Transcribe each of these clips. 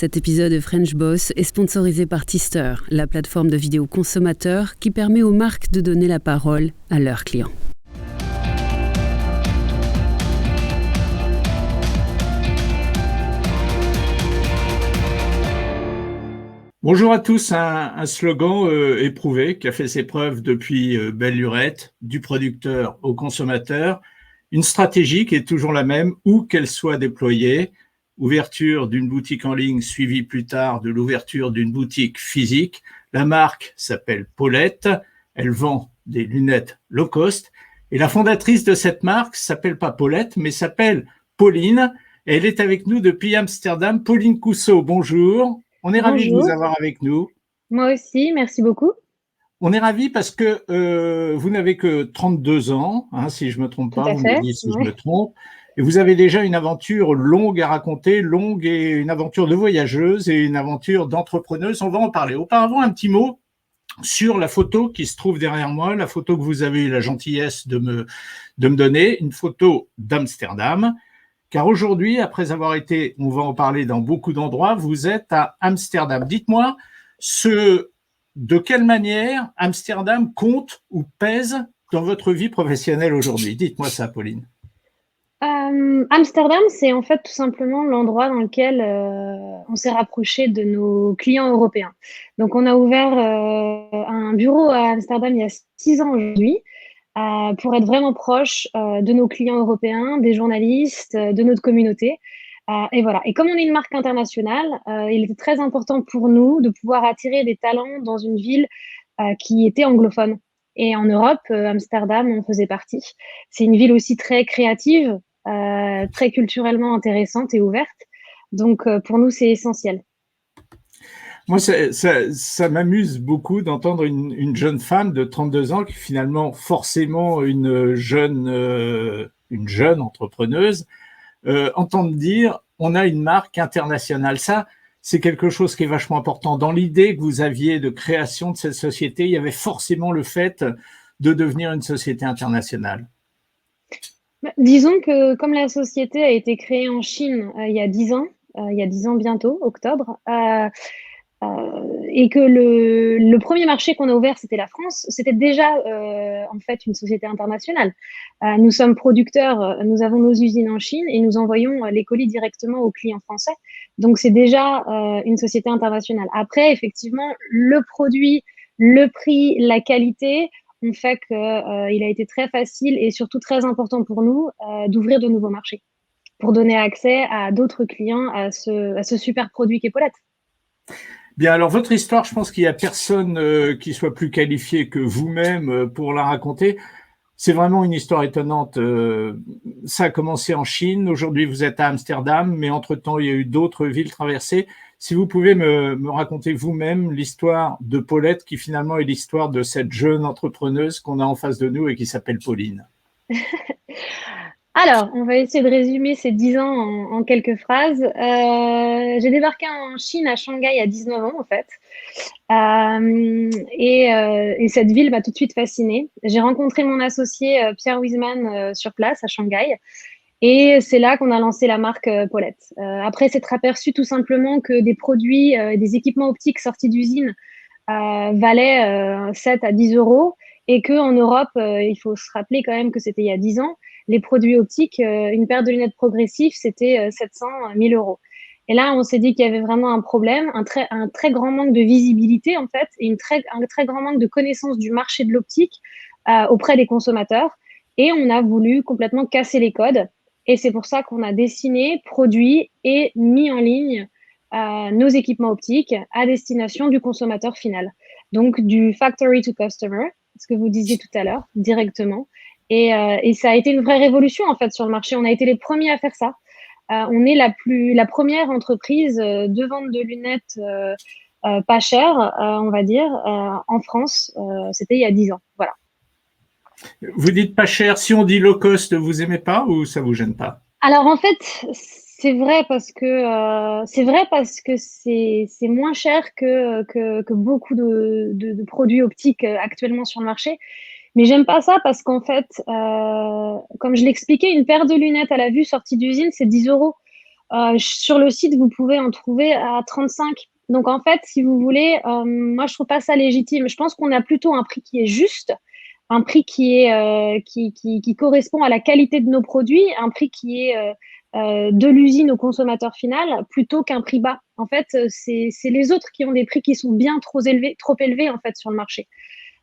Cet épisode de French Boss est sponsorisé par Tister, la plateforme de vidéos consommateurs qui permet aux marques de donner la parole à leurs clients. Bonjour à tous, un slogan éprouvé qui a fait ses preuves depuis belle lurette, du producteur au consommateur, une stratégie qui est toujours la même où qu'elle soit déployée, ouverture d'une boutique en ligne suivie plus tard de l'ouverture d'une boutique physique. La marque s'appelle Paulette, elle vend des lunettes low cost et la fondatrice de cette marque s'appelle pas Paulette mais s'appelle Pauline et elle est avec nous depuis Amsterdam. Pauline Cousseau, bonjour. On est ravis de vous avoir avec nous. Moi aussi, merci beaucoup. On est ravis parce que vous n'avez que 32 ans, hein, si je ne me trompe pas, vous me dites si je me trompe, et vous avez déjà une aventure longue à raconter, longue et une aventure de voyageuse et une aventure d'entrepreneuse. On va en parler. Auparavant, un petit mot sur la photo qui se trouve derrière moi, la photo que vous avez eu la gentillesse de me donner, une photo d'Amsterdam. Car aujourd'hui, après avoir été, on va en parler dans beaucoup d'endroits, vous êtes à Amsterdam. Dites-moi, de quelle manière Amsterdam compte ou pèse dans votre vie professionnelle aujourd'hui? Dites-moi ça, Pauline. Amsterdam, c'est en fait tout simplement l'endroit dans lequel on s'est rapproché de nos clients européens. Donc, on a ouvert un bureau à Amsterdam il y a 6 ans aujourd'hui. Pour être vraiment proche de nos clients européens, des journalistes, de notre communauté. Et voilà. Et comme on est une marque internationale, il était très important pour nous de pouvoir attirer des talents dans une ville qui était anglophone. Et en Europe, Amsterdam en faisait partie. C'est une ville aussi très créative, très culturellement intéressante et ouverte. Donc, pour nous, c'est essentiel. Moi, ça m'amuse beaucoup d'entendre une jeune femme de 32 ans qui finalement forcément une jeune entrepreneuse entendre dire on a une marque internationale. Ça, c'est quelque chose qui est vachement important. Dans l'idée que vous aviez de création de cette société, il y avait forcément le fait de devenir une société internationale. Disons que comme la société a été créée en Chine il y a 10 ans, bientôt, octobre, et que le premier marché qu'on a ouvert, c'était la France, c'était déjà en fait une société internationale. Nous sommes producteurs, nous avons nos usines en Chine et nous envoyons les colis directement aux clients français. Donc, c'est déjà une société internationale. Après, effectivement, le produit, le prix, la qualité ont fait qu'il a été très facile et surtout très important pour nous d'ouvrir de nouveaux marchés pour donner accès à d'autres clients à ce super produit qu'est Paulette. Bien, alors votre histoire, je pense qu'il n'y a personne qui soit plus qualifié que vous-même pour la raconter. C'est vraiment une histoire étonnante. Ça a commencé en Chine, aujourd'hui vous êtes à Amsterdam, mais entre-temps il y a eu d'autres villes traversées. Si vous pouvez me raconter vous-même l'histoire de Paulette, qui finalement est l'histoire de cette jeune entrepreneuse qu'on a en face de nous et qui s'appelle Pauline. Alors, on va essayer de résumer ces 10 ans en quelques phrases. J'ai débarqué en Chine, à Shanghai, à 19 ans, en fait. Et cette ville m'a tout de suite fascinée. J'ai rencontré mon associé Pierre Wiesmann sur place, à Shanghai. Et c'est là qu'on a lancé la marque Paulette. Après s'être aperçu tout simplement que des produits, des équipements optiques sortis d'usine valaient 7 à 10 euros et qu'en Europe, il faut se rappeler quand même que c'était il y a 10 ans, les produits optiques, une paire de lunettes progressives, c'était 700, 1000 euros. Et là, on s'est dit qu'il y avait vraiment un problème, un très grand manque de visibilité, en fait, et un très grand manque de connaissance du marché de l'optique auprès des consommateurs. Et on a voulu complètement casser les codes. Et c'est pour ça qu'on a dessiné, produit et mis en ligne nos équipements optiques à destination du consommateur final. Donc, du factory to customer, ce que vous disiez tout à l'heure, directement. Et ça a été une vraie révolution, en fait, sur le marché. On a été les premiers à faire ça. On est la première entreprise de vente de lunettes pas chères, on va dire, en France. C'était il y a 10 ans. Voilà. Vous dites pas cher. Si on dit low cost, vous aimez pas ou ça vous gêne pas? Alors, en fait, c'est vrai parce que c'est moins cher que beaucoup de produits optiques actuellement sur le marché. Mais j'aime pas ça parce qu'en fait, comme je l'expliquais, une paire de lunettes à la vue sortie d'usine, c'est 10 euros. Sur le site, vous pouvez en trouver à 35. Donc, en fait, si vous voulez, moi, je trouve pas ça légitime. Je pense qu'on a plutôt un prix qui est juste, un prix qui correspond à la qualité de nos produits, un prix qui est de l'usine au consommateur final, plutôt qu'un prix bas. En fait, c'est les autres qui ont des prix qui sont bien trop élevés en fait sur le marché.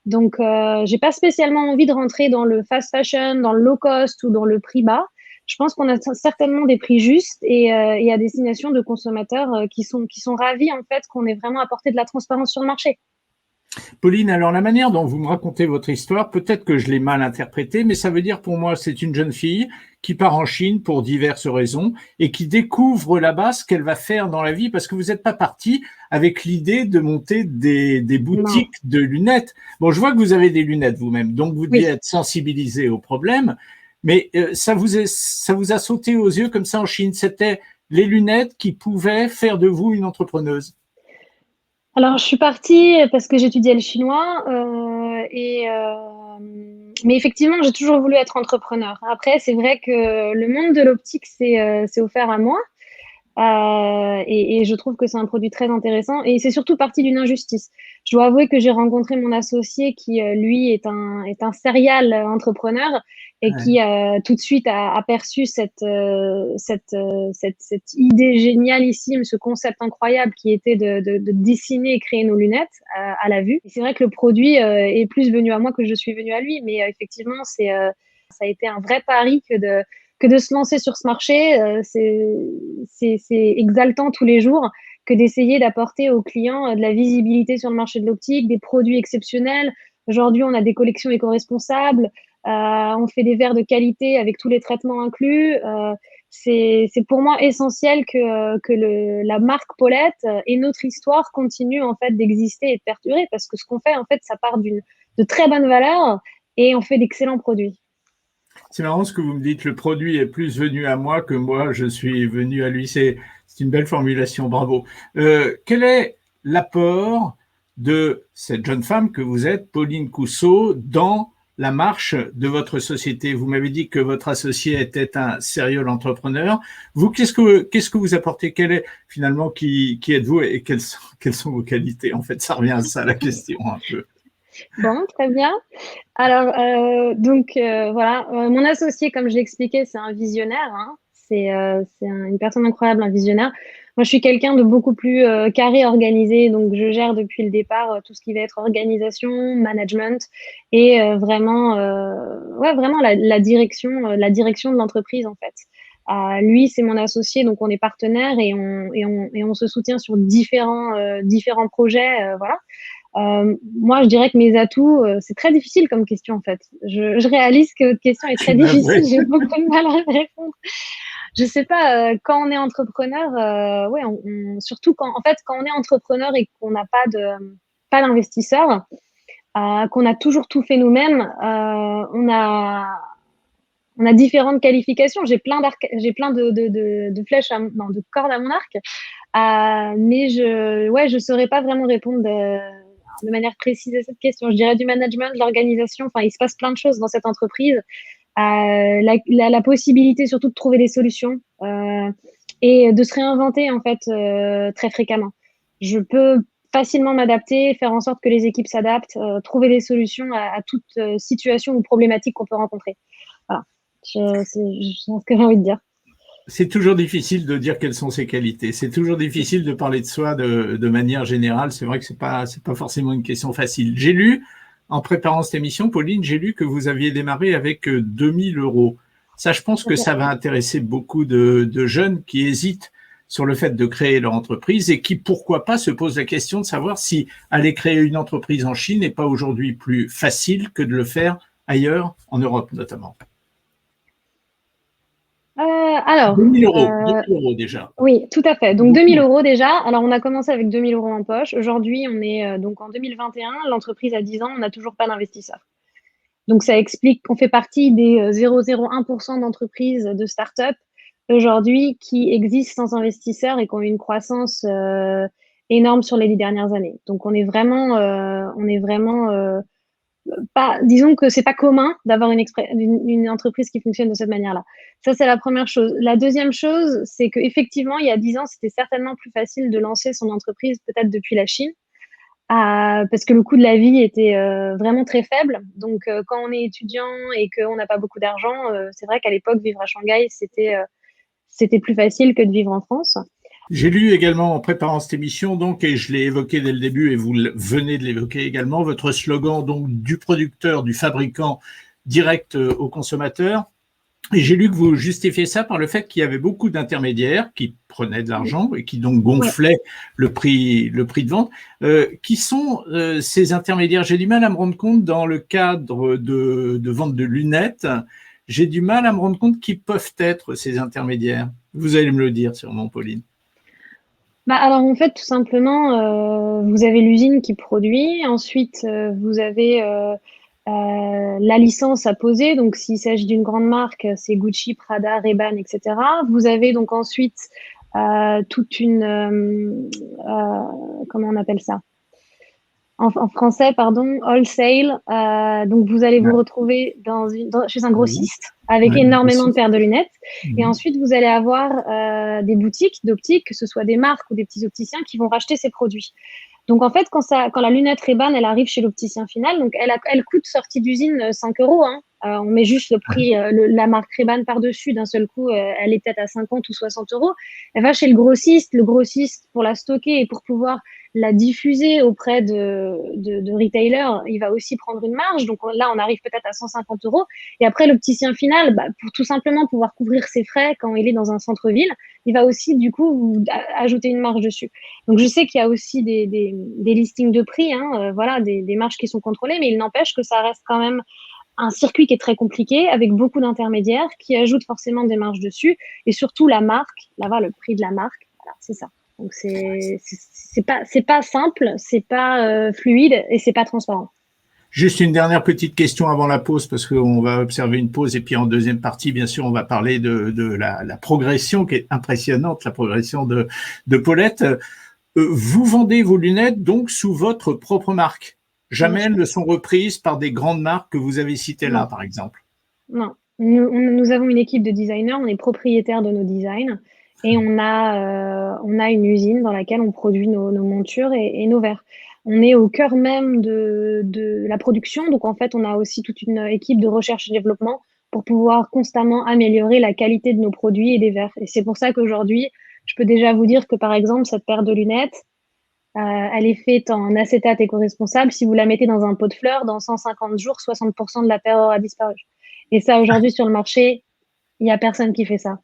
Donc, j'ai pas spécialement envie de rentrer dans le fast fashion, dans le low cost ou dans le prix bas. Je pense qu'on a certainement des prix justes et à destination de consommateurs qui sont ravis en fait qu'on ait vraiment apporté de la transparence sur le marché. Pauline, alors la manière dont vous me racontez votre histoire, peut-être que je l'ai mal interprétée, mais ça veut dire pour moi, c'est une jeune fille qui part en Chine pour diverses raisons et qui découvre là-bas ce qu'elle va faire dans la vie, parce que vous n'êtes pas parti avec l'idée de monter des boutiques de lunettes. Bon, je vois que vous avez des lunettes vous-même, donc vous devez être sensibilisé au problème, mais ça vous a sauté aux yeux comme ça en Chine. C'était les lunettes qui pouvaient faire de vous une entrepreneuse. Alors, je suis partie parce que j'étudiais le chinois, mais effectivement, j'ai toujours voulu être entrepreneur. Après, c'est vrai que le monde de l'optique c'est offert à moi. Et je trouve que c'est un produit très intéressant et c'est surtout parti d'une injustice. Je dois avouer que j'ai rencontré mon associé qui, lui, est un serial entrepreneur et qui tout de suite a perçu cette idée génialissime, ce concept incroyable qui était de dessiner et créer nos lunettes à la vue. Et c'est vrai que le produit est plus venu à moi que je suis venue à lui, mais effectivement, ça a été un vrai pari que de se lancer sur ce marché. C'est exaltant tous les jours que d'essayer d'apporter aux clients de la visibilité sur le marché de l'optique, des produits exceptionnels. Aujourd'hui, on a des collections éco-responsables, on fait des verres de qualité avec tous les traitements inclus. C'est pour moi essentiel que la marque Paulette et notre histoire continuent en fait d'exister et de perdurer, parce que ce qu'on fait, en fait, ça part de très bonnes valeurs et on fait d'excellents produits. C'est marrant ce que vous me dites, le produit est plus venu à moi que moi, je suis venu à lui. C'est une belle formulation, bravo. Quel est l'apport de cette jeune femme que vous êtes, Pauline Cousseau, dans la marche de votre société? Vous m'avez dit que votre associé était un serial entrepreneur. Vous, qu'est-ce que vous apportez? Quel est finalement qui êtes-vous et quelles sont vos qualités? En fait, ça revient à ça, la question un peu. Bon, très bien. Alors, voilà, mon associé, comme je l'expliquais, c'est un visionnaire. Hein. C'est une personne incroyable, un visionnaire. Moi, je suis quelqu'un de beaucoup plus carré, organisé. Donc, je gère depuis le départ tout ce qui va être organisation, management et vraiment la direction de l'entreprise, en fait. Lui, c'est mon associé, donc on est partenaires et on se soutient sur différents projets. Voilà. Moi, je dirais que mes atouts, c'est très difficile comme question en fait. Je réalise que votre question est très difficile. J'ai beaucoup de mal à répondre. Je sais pas. Quand on est entrepreneur, ouais, surtout quand on est entrepreneur et qu'on n'a pas d'investisseur, qu'on a toujours tout fait nous-mêmes, on a différentes qualifications. J'ai plein de flèches, de cordes à mon arc, mais je saurais pas vraiment répondre de manière précise à cette question. Je dirais du management, de l'organisation. Enfin, il se passe plein de choses dans cette entreprise. La possibilité surtout de trouver des solutions et de se réinventer en fait très fréquemment. Je peux facilement m'adapter, faire en sorte que les équipes s'adaptent, trouver des solutions à toute situation ou problématique qu'on peut rencontrer. Voilà, c'est ce que j'ai envie de dire. C'est toujours difficile de dire quelles sont ses qualités. C'est toujours difficile de parler de soi de manière générale. C'est vrai que c'est pas forcément une question facile. J'ai lu, en préparant cette émission, Pauline, j'ai lu que vous aviez démarré avec 2000 €. Ça, je pense que ça va intéresser beaucoup de jeunes qui hésitent sur le fait de créer leur entreprise et qui, pourquoi pas, se posent la question de savoir si aller créer une entreprise en Chine n'est pas aujourd'hui plus facile que de le faire ailleurs, en Europe notamment. Alors, 2000 € déjà. Oui, tout à fait. Donc 2000 € déjà. Alors on a commencé avec 2000 € en poche. Aujourd'hui, on est donc en 2021. L'entreprise a 10 ans, on n'a toujours pas d'investisseur. Donc ça explique qu'on fait partie des 0,01% d'entreprises de start-up aujourd'hui qui existent sans investisseurs et qui ont eu une croissance énorme sur les 10 dernières années. Donc on est vraiment disons que c'est pas commun d'avoir une entreprise qui fonctionne de cette manière-là. Ça, c'est la première chose. La deuxième chose, c'est qu'effectivement, il y a 10 ans, c'était certainement plus facile de lancer son entreprise peut-être depuis la Chine, parce que le coût de la vie était vraiment très faible. Donc, quand on est étudiant et qu'on n'a pas beaucoup d'argent, c'est vrai qu'à l'époque, vivre à Shanghai, c'était plus facile que de vivre en France. J'ai lu également en préparant cette émission, donc, et je l'ai évoqué dès le début, et vous venez de l'évoquer également, votre slogan donc du producteur, du fabricant direct au consommateur. Et j'ai lu que vous justifiez ça par le fait qu'il y avait beaucoup d'intermédiaires qui prenaient de l'argent et qui donc gonflaient le prix de vente. Qui sont ces intermédiaires? J'ai du mal à me rendre compte dans le cadre de vente de lunettes. J'ai du mal à me rendre compte qui peuvent être ces intermédiaires. Vous allez me le dire sûrement, Pauline. Alors en fait, tout simplement, vous avez l'usine qui produit, ensuite vous avez la licence à poser, donc s'il s'agit d'une grande marque, c'est Gucci, Prada, Ray-Ban, etc. Vous avez donc ensuite toute une, comment on appelle ça? En français, pardon, wholesale. Donc vous allez vous retrouver chez un grossiste avec énormément de paires de lunettes. Et ensuite, vous allez avoir des boutiques d'optique, que ce soit des marques ou des petits opticiens qui vont racheter ces produits. Donc en fait, quand la lunette Ray-Ban, elle arrive chez l'opticien final, donc elle coûte sortie d'usine 5 €. Hein. On met juste le prix, la marque Ray-Ban par-dessus, d'un seul coup, elle est peut-être à 50 ou 60 €. Elle va chez le grossiste pour la stocker et pour pouvoir la diffuser auprès de retailers, il va aussi prendre une marge. Donc là, on arrive peut-être à 150 €. Et après, l'opticien final, pour tout simplement pouvoir couvrir ses frais quand il est dans un centre-ville, il va aussi, du coup, ajouter une marge dessus. Donc, je sais qu'il y a aussi des listings de prix, hein, voilà, des marges qui sont contrôlées, mais il n'empêche que ça reste quand même un circuit qui est très compliqué, avec beaucoup d'intermédiaires qui ajoutent forcément des marges dessus. Et surtout, la marque, là-bas, le prix de la marque, voilà, c'est ça. Donc c'est pas simple, c'est pas fluide et c'est pas transparent. Juste une dernière petite question avant la pause, parce qu'on va observer une pause et puis en deuxième partie, bien sûr, on va parler de la progression qui est impressionnante, la progression de Paulette. Vous vendez vos lunettes donc sous votre propre marque. Jamais elles ne sont reprises par des grandes marques que vous avez citées là, par exemple. Non, nous avons une équipe de designers, on est propriétaire de nos designs. Et on a une usine dans laquelle on produit nos montures et nos verres. On est au cœur même de la production. Donc, en fait, on a aussi toute une équipe de recherche et développement pour pouvoir constamment améliorer la qualité de nos produits et des verres. Et c'est pour ça qu'aujourd'hui, je peux déjà vous dire que, par exemple, cette paire de lunettes, elle est faite en acétate éco-responsable. Si vous la mettez dans un pot de fleurs, dans 150 jours, 60% de la paire aura disparu. Et ça, aujourd'hui, sur le marché, il n'y a personne qui fait ça.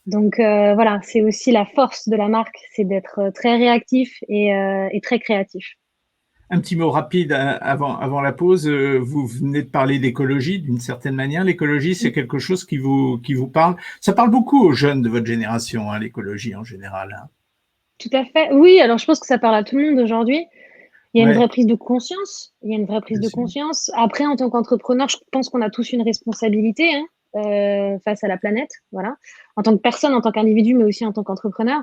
Donc voilà, c'est aussi la force de la marque, c'est d'être très réactif et très créatif. Un petit mot rapide avant la pause. Vous venez de parler d'écologie d'une certaine manière. L'écologie, c'est quelque chose qui vous parle. Ça parle beaucoup aux jeunes de votre génération, hein, l'écologie en général. Hein. Tout à fait. Oui, alors je pense que ça parle à tout le monde aujourd'hui. Il y a une vraie prise de conscience. Il y a une vraie prise de conscience. Après, en tant qu'entrepreneur, je pense qu'on a tous une responsabilité, hein. Face à la planète, voilà, en tant que personne, en tant qu'individu, mais aussi en tant qu'entrepreneur.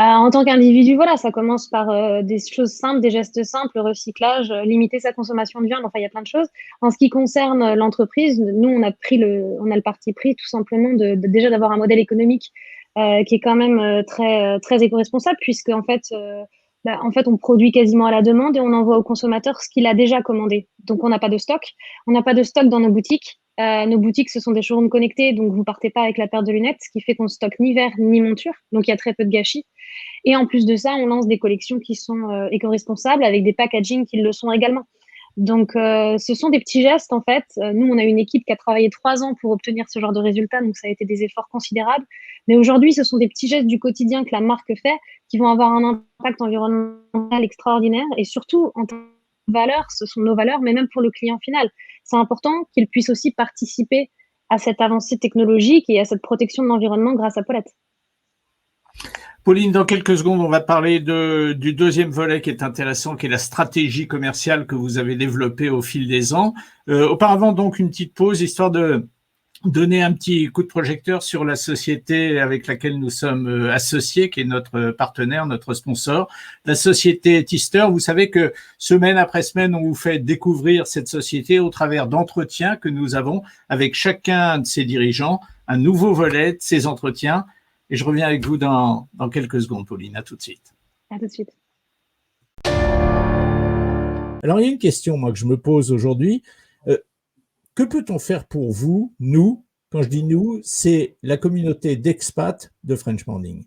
En tant qu'individu, voilà, ça commence par des choses simples, des gestes simples, le recyclage, limiter sa consommation de viande, enfin, il y a plein de choses. En ce qui concerne l'entreprise, nous, on a le parti pris tout simplement déjà d'avoir un modèle économique qui est quand même très éco-responsable, puisque en fait, on produit quasiment à la demande et on envoie au consommateur ce qu'il a déjà commandé. Donc, on n'a pas de stock. On n'a pas de stock dans nos boutiques. Nos boutiques, ce sont des showrooms connectés, donc vous partez pas avec la paire de lunettes, ce qui fait qu'on stocke ni verre ni monture, donc il y a très peu de gâchis. Et en plus de ça, on lance des collections qui sont éco-responsables avec des packaging qui le sont également. Donc, ce sont des petits gestes, en fait. Nous, on a une équipe qui a travaillé 3 ans pour obtenir ce genre de résultats, donc ça a été des efforts considérables. Mais aujourd'hui, ce sont des petits gestes du quotidien que la marque fait qui vont avoir un impact environnemental extraordinaire. Et surtout, en tant que valeur, ce sont nos valeurs, mais même pour le client final. C'est important qu'il puisse aussi participer à cette avancée technologique et à cette protection de l'environnement grâce à Paulette. Pauline, dans quelques secondes, on va parler du deuxième volet qui est intéressant, qui est la stratégie commerciale que vous avez développée au fil des ans. Auparavant, donc, une petite pause, histoire de donner un petit coup de projecteur sur la société avec laquelle nous sommes associés, qui est notre partenaire, notre sponsor, la société Tister. Vous savez que semaine après semaine, on vous fait découvrir cette société au travers d'entretiens que nous avons avec chacun de ses dirigeants, un nouveau volet de ces entretiens. Et je reviens avec vous dans quelques secondes, Pauline. À tout de suite. À tout de suite. Alors, il y a une question, moi, que je me pose aujourd'hui. Que peut-on faire pour vous, nous, quand je dis nous, c'est la communauté d'expats de French Morning?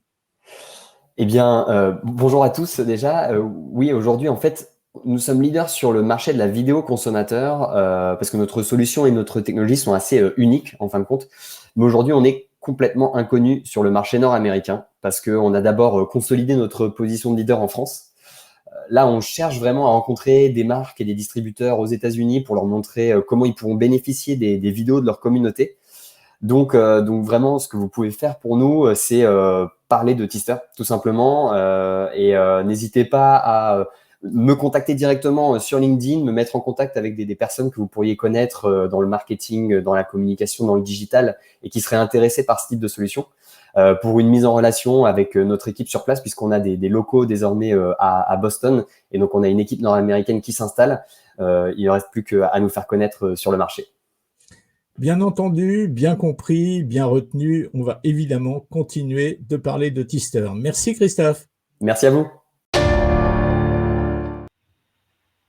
Eh bien, bonjour à tous déjà. Oui, aujourd'hui, en fait, nous sommes leaders sur le marché de la vidéo consommateur parce que notre solution et notre technologie sont assez uniques en fin de compte. Mais aujourd'hui, on est complètement inconnu sur le marché nord-américain parce qu'on a d'abord consolidé notre position de leader en France. Là, on cherche vraiment à rencontrer des marques et des distributeurs aux États-Unis pour leur montrer comment ils pourront bénéficier des vidéos de leur communauté. Donc vraiment, ce que vous pouvez faire pour nous, c'est parler de Tister, tout simplement. N'hésitez pas à me contacter directement sur LinkedIn, me mettre en contact avec des personnes que vous pourriez connaître dans le marketing, dans la communication, dans le digital et qui seraient intéressées par ce type de solution. Pour une mise en relation avec notre équipe sur place, puisqu'on a des locaux désormais à Boston, et donc on a une équipe nord-américaine qui s'installe. Il ne reste plus qu'à nous faire connaître sur le marché. Bien entendu, bien compris, bien retenu. On va évidemment continuer de parler de Tister. Merci Christophe. Merci à vous.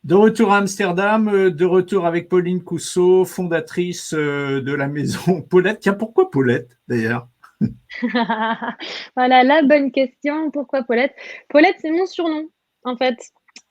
De retour à Amsterdam, de retour avec Pauline Cousseau, fondatrice de la maison Paulette. Tiens, pourquoi Paulette d'ailleurs? Voilà, la bonne question. Pourquoi Paulette? Paulette, c'est mon surnom, en fait.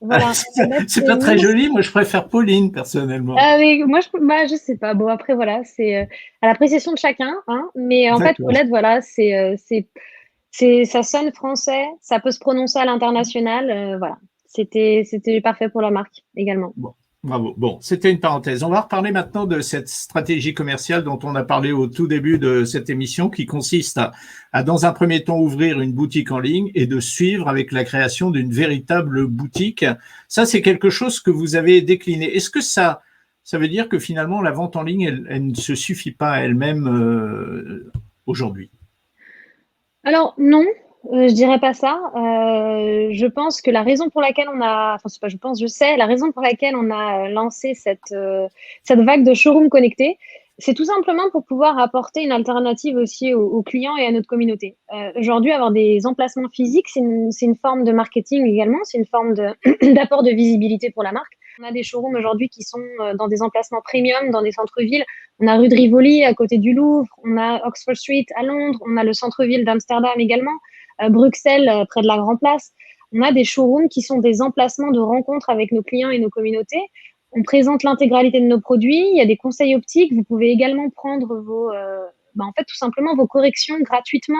Voilà. C'est pas très joli. Moi, je préfère Pauline, personnellement. Ah oui, moi, je sais pas. Bon, après, voilà, c'est à l'appréciation de chacun, hein. Mais en fait, Paulette, voilà, ça sonne français, ça peut se prononcer à l'international. Voilà. C'était parfait pour la marque également. Bon. Bravo. Bon, c'était une parenthèse. On va reparler maintenant de cette stratégie commerciale dont on a parlé au tout début de cette émission, qui consiste à dans un premier temps, ouvrir une boutique en ligne et de suivre avec la création d'une véritable boutique. Ça, c'est quelque chose que vous avez décliné. Est-ce que ça veut dire que finalement, la vente en ligne, elle ne se suffit pas à elle-même aujourd'hui? Alors, non. Je dirais pas ça. Je pense que la raison pour laquelle je sais, la raison pour laquelle on a lancé cette vague de showroom connectés, c'est tout simplement pour pouvoir apporter une alternative aussi aux clients et à notre communauté. Aujourd'hui, avoir des emplacements physiques, c'est une forme de marketing également, c'est une forme d'apport de visibilité pour la marque. On a des showrooms aujourd'hui qui sont dans des emplacements premium, dans des centres-villes. On a rue de Rivoli à côté du Louvre, on a Oxford Street à Londres, on a le centre-ville d'Amsterdam également. Bruxelles, près de la Grand Place. On a des showrooms qui sont des emplacements de rencontres avec nos clients et nos communautés. On présente l'intégralité de nos produits. Il y a des conseils optiques. Vous pouvez également prendre tout simplement vos corrections gratuitement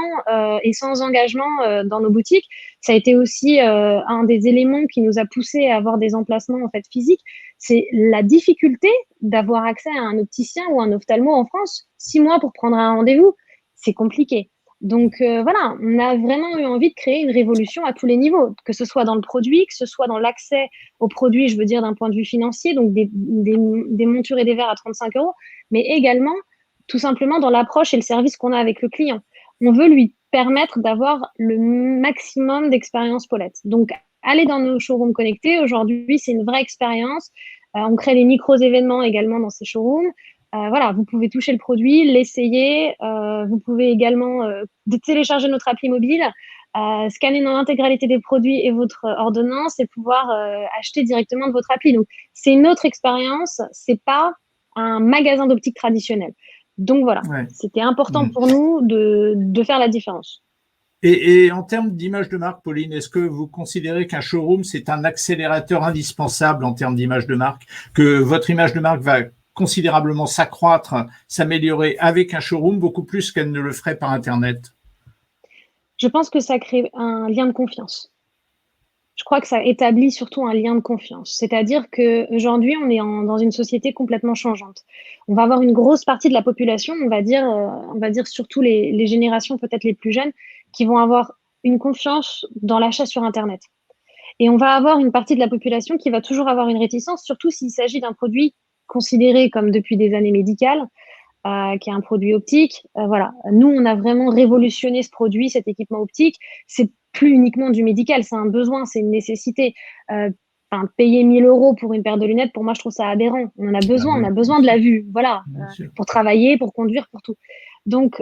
et sans engagement dans nos boutiques. Ça a été aussi un des éléments qui nous a poussé à avoir des emplacements en fait physiques. C'est la difficulté d'avoir accès à un opticien ou un ophtalmo en France. 6 mois pour prendre un rendez-vous, c'est compliqué. Donc voilà, on a vraiment eu envie de créer une révolution à tous les niveaux, que ce soit dans le produit, que ce soit dans l'accès aux produits, je veux dire d'un point de vue financier, donc des montures et des verres à 35 €, mais également tout simplement dans l'approche et le service qu'on a avec le client. On veut lui permettre d'avoir le maximum d'expérience Paulette. Donc allez dans nos showrooms connectés, aujourd'hui c'est une vraie expérience. On crée des micros-événements également dans ces showrooms. Voilà, vous pouvez toucher le produit, l'essayer. Vous pouvez également télécharger notre appli mobile, scanner dans l'intégralité des produits et votre ordonnance et pouvoir acheter directement de votre appli. Donc, c'est une autre expérience. C'est pas un magasin d'optique traditionnel. Donc voilà, C'était important pour nous de faire la différence. Et en termes d'image de marque, Pauline, est-ce que vous considérez qu'un showroom, c'est un accélérateur indispensable en termes d'image de marque, que votre image de marque va considérablement s'accroître, s'améliorer avec un showroom, beaucoup plus qu'elle ne le ferait par Internet? Je pense que ça crée un lien de confiance. Je crois que ça établit surtout un lien de confiance. C'est-à-dire qu'aujourd'hui, on est dans une société complètement changeante. On va avoir une grosse partie de la population, on va dire surtout les générations peut-être les plus jeunes, qui vont avoir une confiance dans l'achat sur Internet. Et on va avoir une partie de la population qui va toujours avoir une réticence, surtout s'il s'agit d'un produit considéré comme depuis des années médical, qui est un produit optique. Voilà. Nous, on a vraiment révolutionné ce produit, cet équipement optique. C'est plus uniquement du médical, c'est un besoin, c'est une nécessité. Payer 1 000 € pour une paire de lunettes, pour moi, je trouve ça aberrant. On en a besoin, on a besoin de la vue, voilà, pour travailler, pour conduire, pour tout. Donc,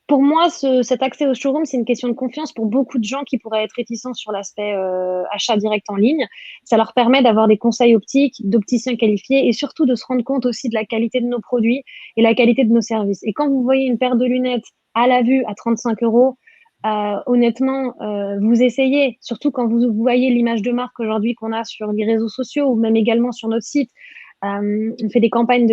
pour moi, cet accès au showroom, c'est une question de confiance pour beaucoup de gens qui pourraient être réticents sur l'aspect achat direct en ligne. Ça leur permet d'avoir des conseils optiques, d'opticiens qualifiés et surtout de se rendre compte aussi de la qualité de nos produits et la qualité de nos services. Et quand vous voyez une paire de lunettes à la vue à 35 €, honnêtement, vous essayez, surtout quand vous voyez l'image de marque aujourd'hui qu'on a sur les réseaux sociaux ou même également sur notre site. On fait des campagnes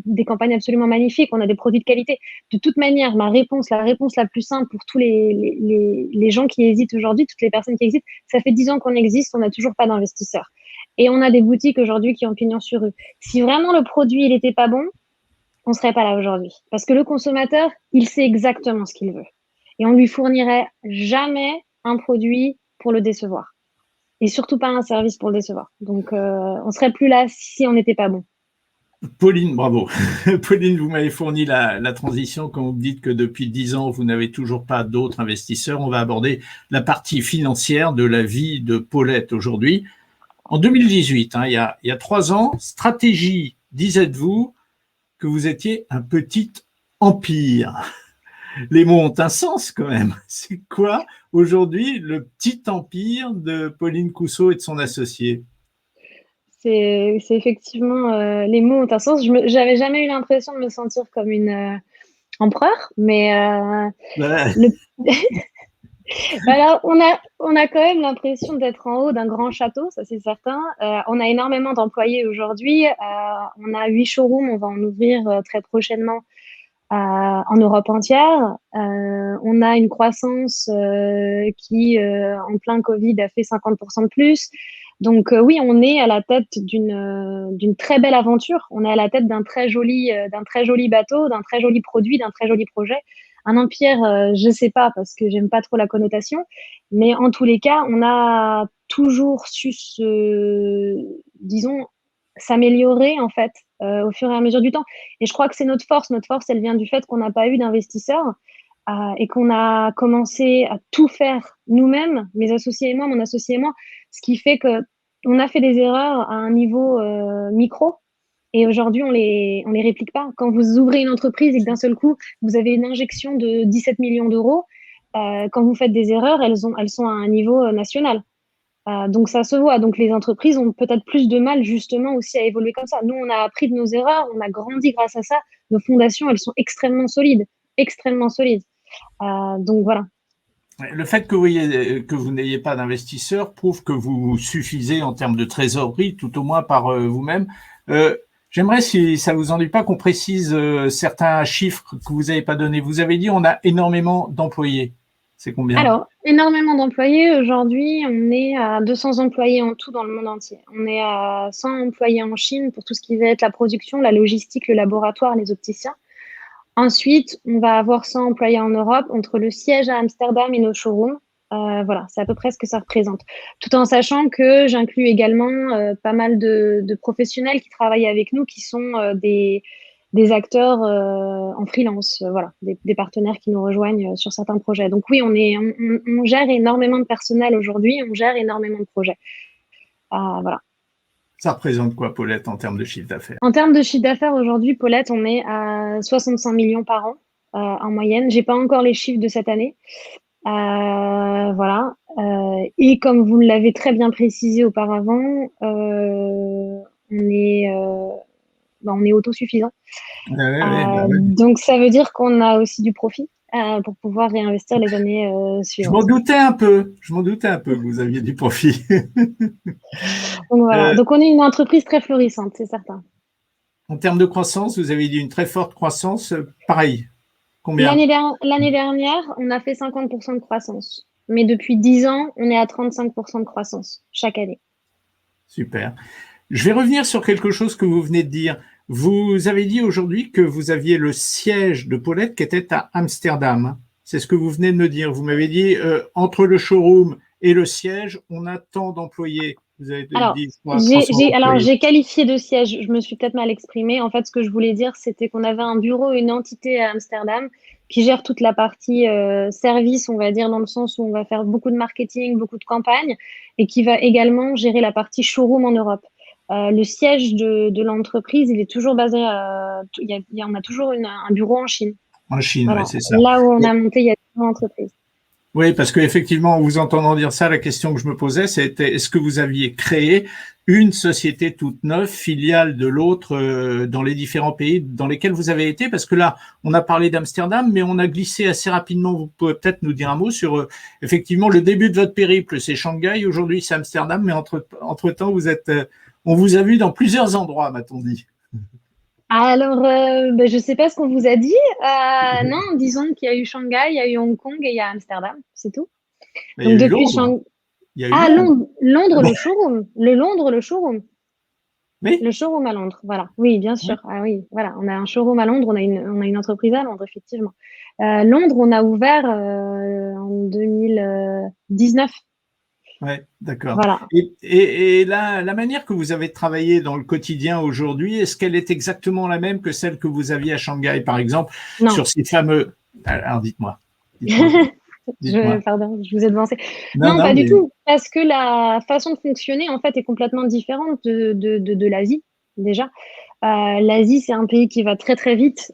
des campagnes absolument magnifiques. On a des produits de qualité. De toute manière, la réponse la plus simple pour tous les gens qui hésitent aujourd'hui, toutes les personnes qui hésitent, ça fait 10 ans qu'on existe, on n'a toujours pas d'investisseurs. Et on a des boutiques aujourd'hui qui ont pignon sur rue. Si vraiment le produit, il était pas bon, on serait pas là aujourd'hui. Parce que le consommateur, il sait exactement ce qu'il veut. Et on lui fournirait jamais un produit pour le décevoir. Et surtout pas un service pour le décevoir. Donc, on serait plus là si on n'était pas bon. Pauline, bravo. Pauline, vous m'avez fourni la transition quand vous me dites que depuis 10 ans, vous n'avez toujours pas d'autres investisseurs. On va aborder la partie financière de la vie de Paulette aujourd'hui. En 2018, il y a 3 ans, stratégie, disait-vous, que vous étiez un petit empire. Les mots ont un sens quand même. C'est quoi aujourd'hui le petit empire de Pauline Cousseau et de son associé? C'est effectivement, les mots ont un sens. J'avais jamais eu l'impression de me sentir comme une empereur, mais alors on a quand même l'impression d'être en haut d'un grand château, ça c'est certain. On a énormément d'employés aujourd'hui. On a 8 showrooms, on va en ouvrir très prochainement en Europe entière. On a une croissance qui, en plein Covid, a fait 50% de plus. Donc oui, on est à la tête d'une très belle aventure. On est à la tête d'un très joli bateau, d'un très joli produit, d'un très joli projet. Un empire, je sais pas parce que j'aime pas trop la connotation, mais en tous les cas, on a toujours su disons, s'améliorer en fait au fur et à mesure du temps. Et je crois que c'est notre force. Notre force, elle vient du fait qu'on n'a pas eu d'investisseurs et qu'on a commencé à tout faire nous-mêmes, mes associés et moi, mon associé et moi, ce qui fait que on a fait des erreurs à un niveau micro. Et aujourd'hui, on les réplique pas. Quand vous ouvrez une entreprise et que d'un seul coup, vous avez une injection de 17 millions d'euros, quand vous faites des erreurs, elles sont à un niveau national. Donc ça se voit. Donc les entreprises ont peut-être plus de mal justement aussi à évoluer comme ça. Nous, on a appris de nos erreurs, on a grandi grâce à ça. Nos fondations, elles sont extrêmement solides, extrêmement solides. Donc voilà. Le fait que vous n'ayez pas d'investisseurs prouve que vous suffisez en termes de trésorerie, tout au moins par vous-même. J'aimerais, si ça vous ennuie pas, qu'on précise certains chiffres que vous n'avez pas donnés. Vous avez dit on a énormément d'employés. C'est combien? Alors, énormément d'employés. Aujourd'hui, on est à 200 employés en tout dans le monde entier. On est à 100 employés en Chine pour tout ce qui va être la production, la logistique, le laboratoire, les opticiens. Ensuite, on va avoir 100 employés en Europe entre le siège à Amsterdam et nos showrooms. Voilà, c'est à peu près ce que ça représente. Tout en sachant que j'inclus également pas mal de professionnels qui travaillent avec nous, qui sont des acteurs en freelance, voilà, des partenaires qui nous rejoignent sur certains projets. Donc oui, on gère énormément de personnel aujourd'hui, on gère énormément de projets. Voilà. Ça représente quoi, Paulette, en termes de chiffre d'affaires? En termes de chiffre d'affaires aujourd'hui, Paulette, on est à 65 millions par an en moyenne. J'ai pas encore les chiffres de cette année. Voilà. Et comme vous l'avez très bien précisé auparavant, on est autosuffisant. Donc ça veut dire qu'on a aussi du profit pour pouvoir réinvestir les années suivantes. Je m'en doutais un peu que vous aviez du profit. Donc voilà. Donc on est une entreprise très florissante, c'est certain. En termes de croissance, vous avez dit une très forte croissance, pareil. Combien? L'année dernière, on a fait 50% de croissance. Mais depuis 10 ans, on est à 35% de croissance chaque année. Super. Je vais revenir sur quelque chose que vous venez de dire. Vous avez dit aujourd'hui que vous aviez le siège de Paulette qui était à Amsterdam. C'est ce que vous venez de me dire. Vous m'avez dit, entre le showroom et le siège, on a tant d'employés. Vous avez Alors, dit 300 employés. j'ai qualifié de siège, je me suis peut-être mal exprimée. En fait, ce que je voulais dire, c'était qu'on avait un bureau, une entité à Amsterdam qui gère toute la partie service, on va dire, dans le sens où on va faire beaucoup de marketing, beaucoup de campagnes, et qui va également gérer la partie showroom en Europe. Le siège de l'entreprise, il est toujours basé on a toujours un bureau en Chine. En Chine, Voilà. oui, c'est ça. Là où on a monté, il y a toujours l'entreprise. Oui, parce qu'effectivement, en vous entendant dire ça, la question que je me posais, c'était est-ce que vous aviez créé une société toute neuve, filiale de l'autre, dans les différents pays dans lesquels vous avez été? Parce que là, on a parlé d'Amsterdam, mais on a glissé assez rapidement. Vous pouvez peut-être nous dire un mot sur, effectivement, le début de votre périple, c'est Shanghai, aujourd'hui c'est Amsterdam, mais entre-temps, on vous a vu dans plusieurs endroits, m'a-t-on dit. Alors, je ne sais pas ce qu'on vous a dit. Non, disons qu'il y a eu Shanghai, il y a eu Hong Kong et il y a Amsterdam, c'est tout. Mais il y a eu Londres. Il y a eu Londres. Londres, le showroom. Le showroom. Oui. Le showroom à Londres, voilà. Oui, bien sûr. Oui. Ah oui, voilà. On a un showroom à Londres, on a une entreprise à Londres, effectivement. Londres, on a ouvert en 2019. Oui, d'accord. Voilà. Et la manière que vous avez travaillé dans le quotidien aujourd'hui, est-ce qu'elle est exactement la même que celle que vous aviez à Shanghai, par exemple, Non. sur ces fameux… Alors, dites-moi. Pardon, je vous ai devancé. Non, pas du tout, parce que la façon de fonctionner, en fait, est complètement différente de l'Asie, déjà. L'Asie, c'est un pays qui va très, très vite,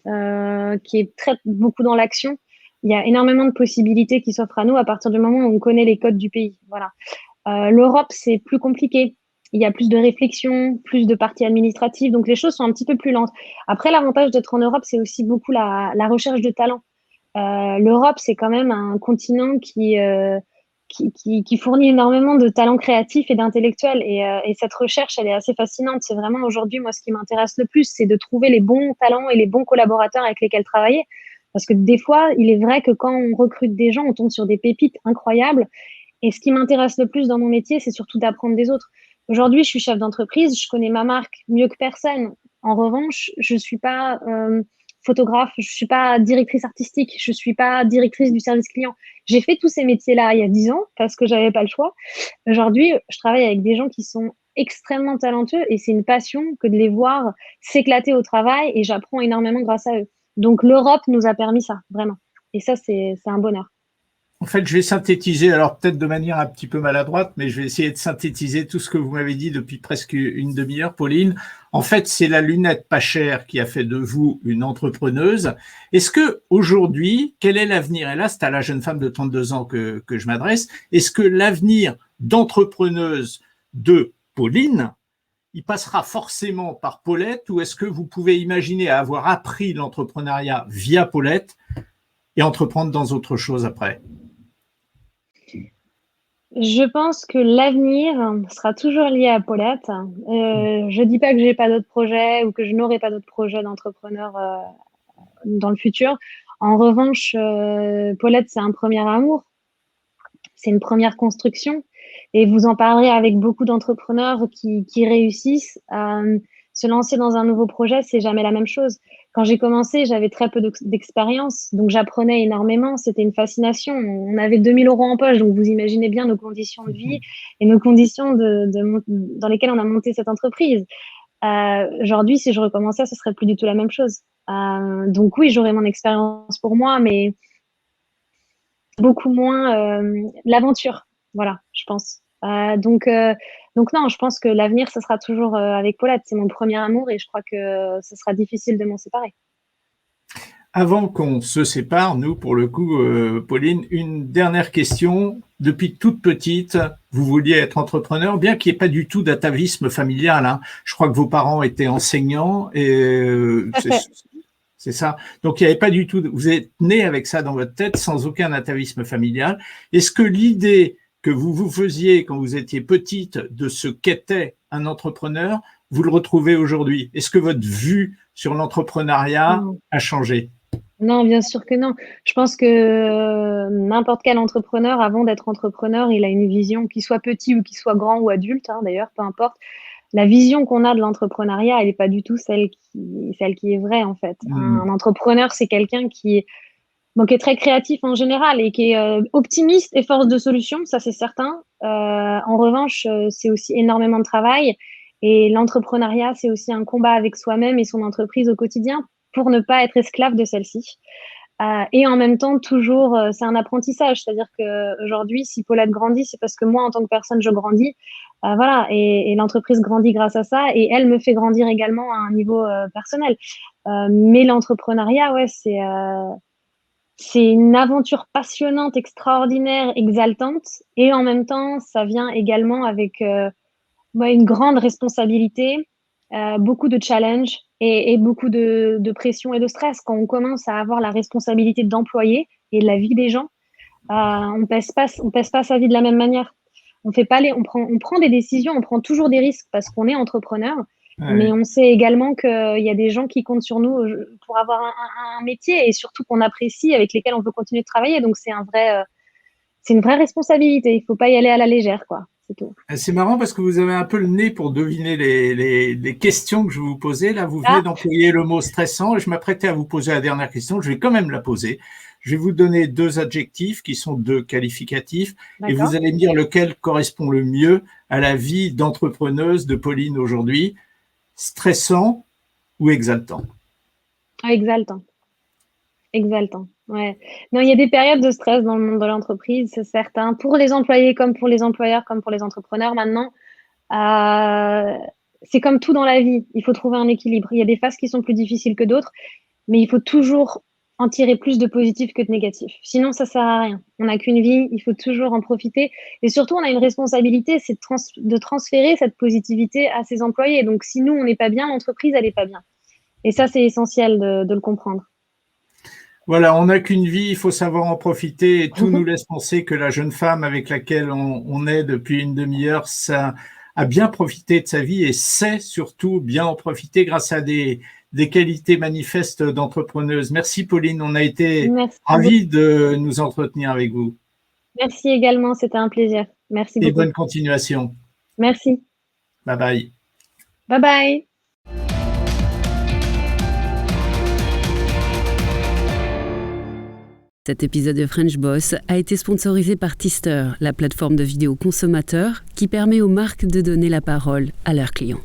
qui est beaucoup dans l'action. Il y a énormément de possibilités qui s'offrent à nous à partir du moment où on connaît les codes du pays. Voilà. L'Europe, c'est plus compliqué. Il y a plus de réflexion, plus de parties administratives, donc les choses sont un petit peu plus lentes. Après, l'avantage d'être en Europe, c'est aussi beaucoup la recherche de talent. L'Europe, c'est quand même un continent qui fournit énormément de talents créatifs et d'intellectuels. Et cette recherche, elle est assez fascinante. C'est vraiment aujourd'hui, moi, ce qui m'intéresse le plus, c'est de trouver les bons talents et les bons collaborateurs avec lesquels travailler. Parce que des fois, il est vrai que quand on recrute des gens, on tombe sur des pépites incroyables. Et ce qui m'intéresse le plus dans mon métier, c'est surtout d'apprendre des autres. Aujourd'hui, je suis chef d'entreprise, je connais ma marque mieux que personne. En revanche, je suis pas photographe, je suis pas directrice artistique, je suis pas directrice du service client. J'ai fait tous ces métiers-là il y a 10 ans parce que j'avais pas le choix. Aujourd'hui, je travaille avec des gens qui sont extrêmement talentueux et c'est une passion que de les voir s'éclater au travail et j'apprends énormément grâce à eux. Donc l'Europe nous a permis ça, vraiment. Et ça, c'est un bonheur. En fait, je vais synthétiser, alors peut-être de manière un petit peu maladroite, mais je vais essayer de synthétiser tout ce que vous m'avez dit depuis presque une demi-heure, Pauline. En fait, c'est la lunette pas chère qui a fait de vous une entrepreneuse. Est-ce que aujourd'hui, quel est l'avenir? Et là, c'est à la jeune femme de 32 ans que je m'adresse. Est-ce que l'avenir d'entrepreneuse de Pauline, il passera forcément par Paulette, ou est-ce que vous pouvez imaginer avoir appris l'entrepreneuriat via Paulette et entreprendre dans autre chose après? Je pense que l'avenir sera toujours lié à Paulette. Je dis pas que j'ai pas d'autres projets ou que je n'aurai pas d'autres projets d'entrepreneur dans le futur. En revanche, Paulette, c'est un premier amour, c'est une première construction. Et vous en parlerez avec beaucoup d'entrepreneurs qui réussissent. Se lancer dans un nouveau projet, c'est jamais la même chose. Quand j'ai commencé, j'avais très peu d'expérience, donc j'apprenais énormément. C'était une fascination. On avait 2000 € en poche, donc vous imaginez bien nos conditions de vie et nos conditions dans lesquelles on a monté cette entreprise. Aujourd'hui, si je recommençais, ce serait plus du tout la même chose. Donc oui, j'aurais mon expérience pour moi, mais beaucoup moins l'aventure. Voilà, je pense. Donc non, je pense que l'avenir, ce sera toujours avec Paulette. C'est mon premier amour et je crois que ce sera difficile de m'en séparer. Avant qu'on se sépare, nous, pour le coup, Pauline, une dernière question. Depuis toute petite, vous vouliez être entrepreneur, bien qu'il n'y ait pas du tout d'atavisme familial. Hein. Je crois que vos parents étaient enseignants et c'est ça. Donc, il n'y avait pas du tout… Vous êtes né avec ça dans votre tête, sans aucun atavisme familial. Est-ce que l'idée que vous faisiez quand vous étiez petite de ce qu'était un entrepreneur, vous le retrouvez aujourd'hui? Est-ce que votre vue sur l'entrepreneuriat a changé? Non, bien sûr que non. Je pense que n'importe quel entrepreneur, avant d'être entrepreneur, il a une vision, qu'il soit petit ou qu'il soit grand ou adulte, hein, d'ailleurs, peu importe. La vision qu'on a de l'entrepreneuriat, elle n'est pas du tout celle qui est vraie, en fait. Un entrepreneur, c'est quelqu'un qui qui est très créatif en général et qui est optimiste et force de solution, ça c'est certain. En revanche, c'est aussi énormément de travail. Et l'entrepreneuriat, c'est aussi un combat avec soi-même et son entreprise au quotidien pour ne pas être esclave de celle-ci. Et en même temps, toujours, c'est un apprentissage. C'est-à-dire qu'aujourd'hui, si Paulette grandit, c'est parce que moi, en tant que personne, je grandis. Voilà, et l'entreprise grandit grâce à ça. Et elle me fait grandir également à un niveau personnel. Mais l'entrepreneuriat, ouais, c'est une aventure passionnante, extraordinaire, exaltante. Et en même temps, ça vient également avec une grande responsabilité, beaucoup de challenges et beaucoup de pression et de stress. Quand on commence à avoir la responsabilité d'employer et de la vie des gens, on pèse pas sa vie de la même manière. On prend des décisions, on prend toujours des risques parce qu'on est entrepreneur. Ouais. Mais on sait également qu'il y a des gens qui comptent sur nous pour avoir un métier et surtout qu'on apprécie, avec lesquels on peut continuer de travailler. Donc, c'est une vraie responsabilité. Il ne faut pas y aller à la légère, quoi. C'est tout. C'est marrant parce que vous avez un peu le nez pour deviner les questions que je vais vous poser. Là, vous venez d'employer le mot stressant et je m'apprêtais à vous poser la dernière question. Je vais quand même la poser. Je vais vous donner 2 adjectifs qui sont 2 qualificatifs et vous allez me dire lequel correspond le mieux à la vie d'entrepreneuse de Pauline aujourd'hui. Stressant ou exaltant? Exaltant. Exaltant, ouais. Non, il y a des périodes de stress dans le monde de l'entreprise, c'est certain. Pour les employés, comme pour les employeurs, comme pour les entrepreneurs maintenant. C'est comme tout dans la vie. Il faut trouver un équilibre. Il y a des phases qui sont plus difficiles que d'autres, mais il faut toujours en tirer plus de positif que de négatif. Sinon, ça sert à rien. On n'a qu'une vie, il faut toujours en profiter. Et surtout, on a une responsabilité, c'est de transférer cette positivité à ses employés. Donc, si nous, on n'est pas bien, l'entreprise, elle n'est pas bien. Et ça, c'est essentiel de le comprendre. Voilà, on n'a qu'une vie, il faut savoir en profiter. Et tout nous laisse penser que la jeune femme avec laquelle on est depuis une demi-heure, ça a bien profité de sa vie et sait surtout bien en profiter grâce à des qualités manifestes d'entrepreneuse. Merci Pauline, on a été ravis de nous entretenir avec vous. Merci également, c'était un plaisir. Merci beaucoup. Et bonne continuation. Merci. Bye bye. Bye bye. Cet épisode de French Boss a été sponsorisé par Tister, la plateforme de vidéo consommateur qui permet aux marques de donner la parole à leurs clients.